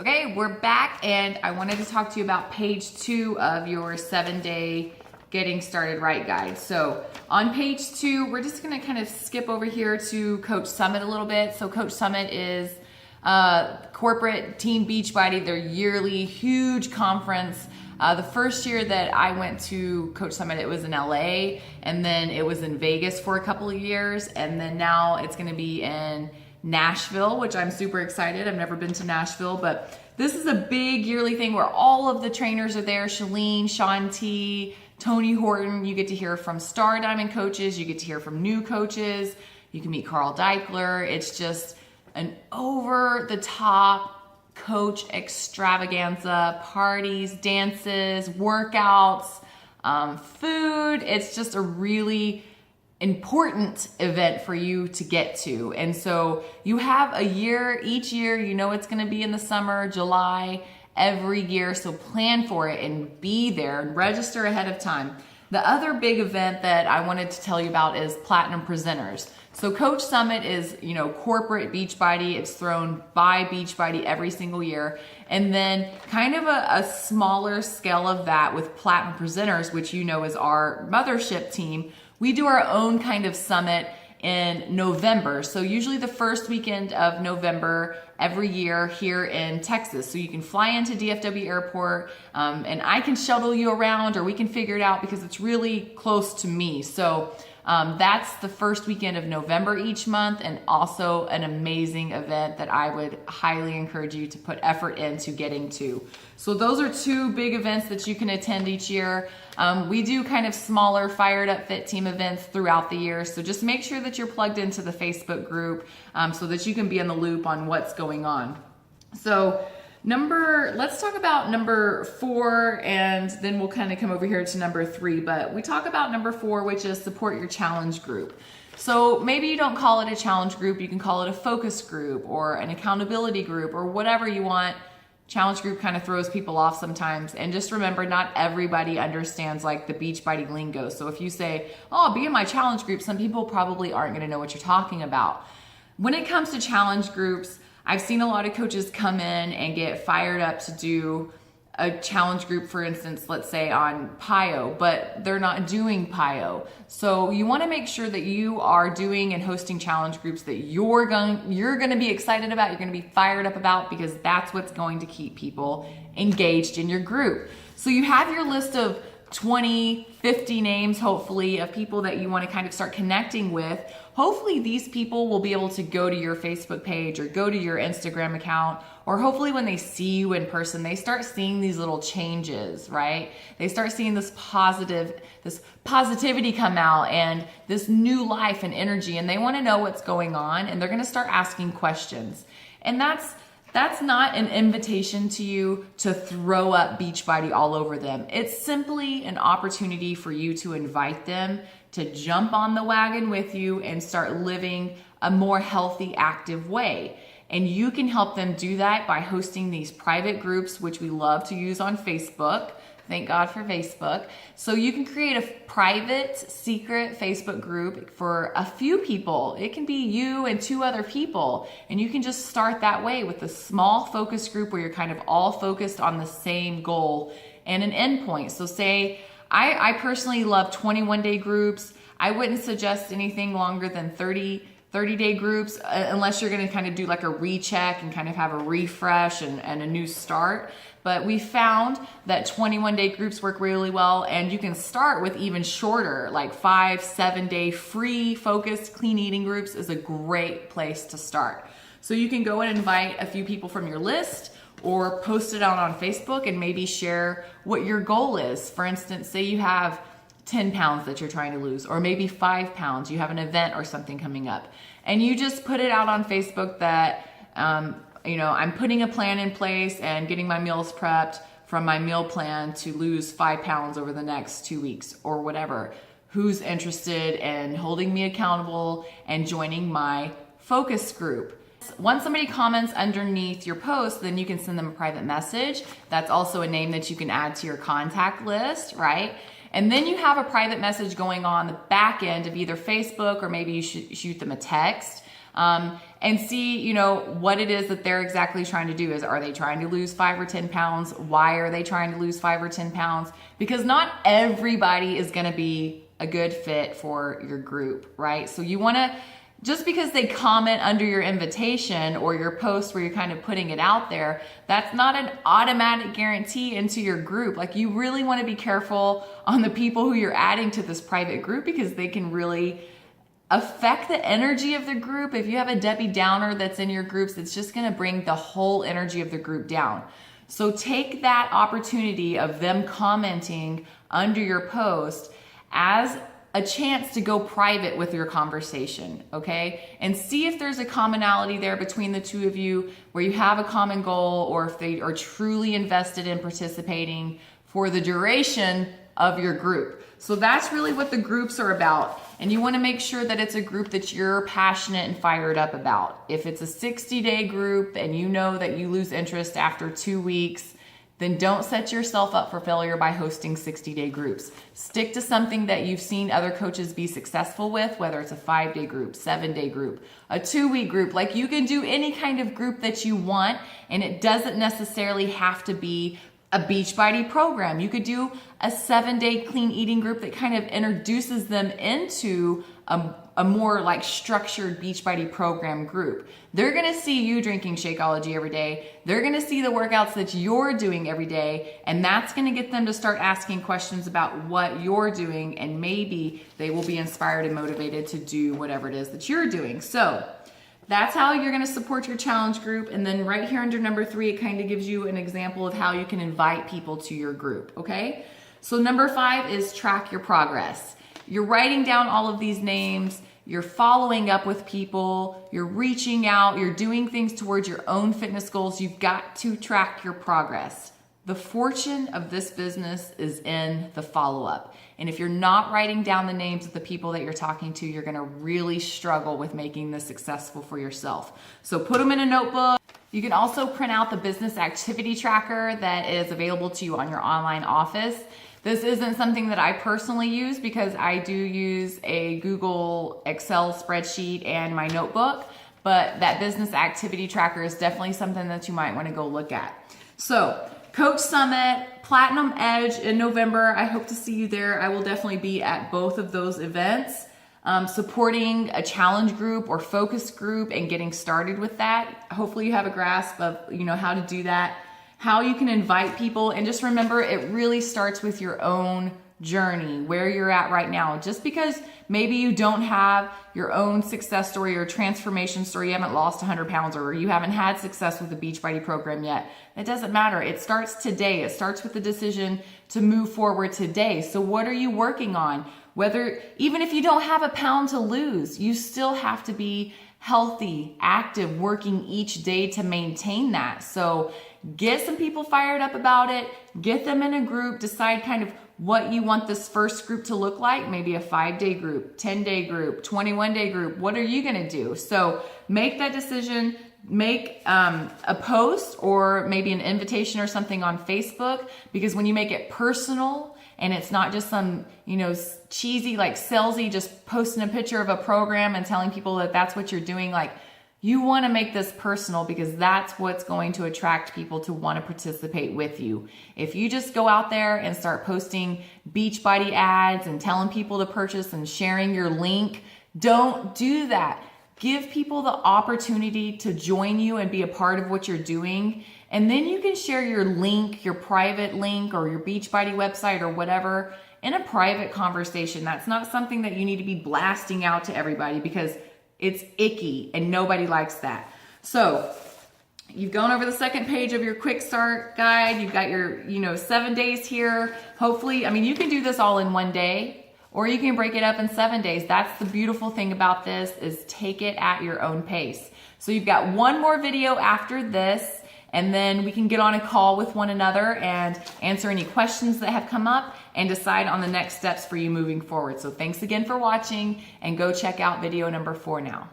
Okay, we're back, and I wanted to talk to you about page 2 of your 7-day Getting Started Right guide. So on page 2, we're just going to kind of skip over here to Coach Summit a little bit. So Coach Summit is corporate Team Beachbody, their yearly huge conference. The first year that I went to Coach Summit, it was in LA, and then it was in Vegas for a couple of years, and then now it's going to be in Nashville, which I'm super excited. I've never been to Nashville, but this is a big yearly thing where all of the trainers are there. Shalene, Shaun T, Tony Horton. You get to hear from Star Diamond coaches. You get to hear from new coaches. You can meet Carl Deichler. It's just an over-the-top coach extravaganza, parties, dances, workouts, food. It's just a really important event for you to get to. And so you have a year, each year, you know it's going to be in the summer, July, every year. So plan for it and be there and register ahead of time. The other big event that I wanted to tell you about is Platinum Presenters. So Coach Summit is, corporate Beachbody. It's thrown by Beachbody every single year. And then kind of a smaller scale of that with Platinum Presenters, which is our mothership team. We do our own kind of summit in November. So usually the first weekend of November every year here in Texas. So you can fly into DFW Airport and I can shuttle you around, or we can figure it out because it's really close to me. So that's the first weekend of November each month, and also an amazing event that I would highly encourage you to put effort into getting to. So those are two big events that you can attend each year. We do kind of smaller Fired Up Fit Team events throughout the year. So just make sure that you're plugged into the Facebook group so that you can be in the loop on what's going on. So let's talk about number 4, and then we'll kind of come over here to number 3. But we talk about number 4, which is support your challenge group. So maybe you don't call it a challenge group. You can call it a focus group or an accountability group or whatever you want. Challenge group kind of throws people off sometimes. And just remember, not everybody understands like the Beachbody lingo. So if you say, oh, be in my challenge group, some people probably aren't going to know what you're talking about. When it comes to challenge groups, I've seen a lot of coaches come in and get fired up to do a challenge group, for instance, let's say on PiYo, but they're not doing PiYo. So you want to make sure that you are doing and hosting challenge groups that you're going to be excited about, you're going to be fired up about, because that's what's going to keep people engaged in your group. So you have your list of 20, 50 names, hopefully, of people that you want to kind of start connecting with. Hopefully these people will be able to go to your Facebook page or go to your Instagram account, or hopefully when they see you in person, they start seeing these little changes, right? They start seeing this positivity come out and this new life and energy, and they want to know what's going on, and they're going to start asking questions. And that's not an invitation to you to throw up Beachbody all over them. It's simply an opportunity for you to invite them to jump on the wagon with you and start living a more healthy, active way. And you can help them do that by hosting these private groups, which we love to use on Facebook. Thank God for Facebook. So you can create a private, secret Facebook group for a few people. It can be you and 2 other people. And you can just start that way with a small focus group where you're kind of all focused on the same goal and an endpoint. So say, I personally love 21-day groups. I wouldn't suggest anything longer than 30-day groups unless you're going to kind of do like a recheck and kind of have a refresh and a new start. But we found that 21-day groups work really well, and you can start with even shorter, like 5-7-day free focused clean eating groups is a great place to start. So you can go and invite a few people from your list, or post it out on Facebook and maybe share what your goal is. For instance, say you have 10 pounds that you're trying to lose, or maybe 5 pounds, you have an event or something coming up, and you just put it out on Facebook that, I'm putting a plan in place and getting my meals prepped from my meal plan to lose 5 pounds over the next 2 weeks or whatever. Who's interested in holding me accountable and joining my focus group? Once somebody comments underneath your post, then you can send them a private message. That's also a name that you can add to your contact list, right? And then you have a private message going on the back end of either Facebook, or maybe you should shoot them a text. and see, you know, what it is that they're exactly trying to do. Are they trying to lose 5 or 10 pounds? Why are they trying to lose 5 or 10 pounds? Because not everybody is going to be a good fit for your group, right? So you want to, just because they comment under your invitation or your post where you're kind of putting it out there, that's not an automatic guarantee into your group. Like, you really want to be careful on the people who you're adding to this private group, because they can really affect the energy of the group. If you have a Debbie Downer that's in your groups, it's just going to bring the whole energy of the group down. So take that opportunity of them commenting under your post as a chance to go private with your conversation, okay? And see if there's a commonality there between the two of you, where you have a common goal, or if they are truly invested in participating for the duration of your group. So that's really what the groups are about. And you want to make sure that it's a group that you're passionate and fired up about. If it's a 60-day group and you know that you lose interest after 2 weeks, then don't set yourself up for failure by hosting 60-day groups. Stick to something that you've seen other coaches be successful with, whether it's a 5-day group, 7-day group, a 2-week group. Like, you can do any kind of group that you want, and it doesn't necessarily have to be a Beachbody program. You could do a 7-day clean eating group that kind of introduces them into a more like structured Beachbody program group. They're gonna see you drinking Shakeology every day. They're gonna see the workouts that you're doing every day, and that's gonna get them to start asking questions about what you're doing, and maybe they will be inspired and motivated to do whatever it is that you're doing. So that's how you're gonna support your challenge group. And then right here under number 3, it kind of gives you an example of how you can invite people to your group, okay? So number 5 is track your progress. You're writing down all of these names, you're following up with people, you're reaching out, you're doing things towards your own fitness goals. You've got to track your progress. The fortune of this business is in the follow-up. And if you're not writing down the names of the people that you're talking to, you're gonna really struggle with making this successful for yourself. So put them in a notebook. You can also print out the business activity tracker that is available to you on your online office. This isn't something that I personally use, because I do use a Google Excel spreadsheet and my notebook, but that business activity tracker is definitely something that you might want to go look at. So Coach Summit, Platinum Edge in November. I hope to see you there. I will definitely be at both of those events, supporting a challenge group or focus group and getting started with that. Hopefully you have a grasp of, you know, how to do that, how you can invite people. And just remember, it really starts with your own journey, where you're at right now. Just because maybe you don't have your own success story or transformation story, you haven't lost 100 pounds, or you haven't had success with the Beachbody program yet, it doesn't matter. It starts today. It starts with the decision to move forward today. So what are you working on? Even if you don't have a pound to lose, you still have to be healthy, active, working each day to maintain that. So get some people fired up about it, get them in a group, decide kind of what you want this first group to look like, maybe a 5-day group, 10-day group, 21-day group. What are you gonna do? So make that decision, make a post or maybe an invitation or something on Facebook, because when you make it personal and it's not just some, you know, cheesy, like salesy, just posting a picture of a program and telling people that that's what you're doing, like, you want to make this personal, because that's what's going to attract people to want to participate with you. If you just go out there and start posting Beachbody ads and telling people to purchase and sharing your link, don't do that. Give people the opportunity to join you and be a part of what you're doing. And then you can share your link, your private link, or your Beachbody website or whatever in a private conversation. That's not something that you need to be blasting out to everybody, because it's icky and nobody likes that. So you've gone over the second page of your quick start guide. You've got your, 7 days here. Hopefully, you can do this all in 1 day, or you can break it up in 7 days. That's the beautiful thing about this, is take it at your own pace. So you've got one more video after this, and then we can get on a call with one another and answer any questions that have come up and decide on the next steps for you moving forward. So thanks again for watching, and go check out video number 4 now.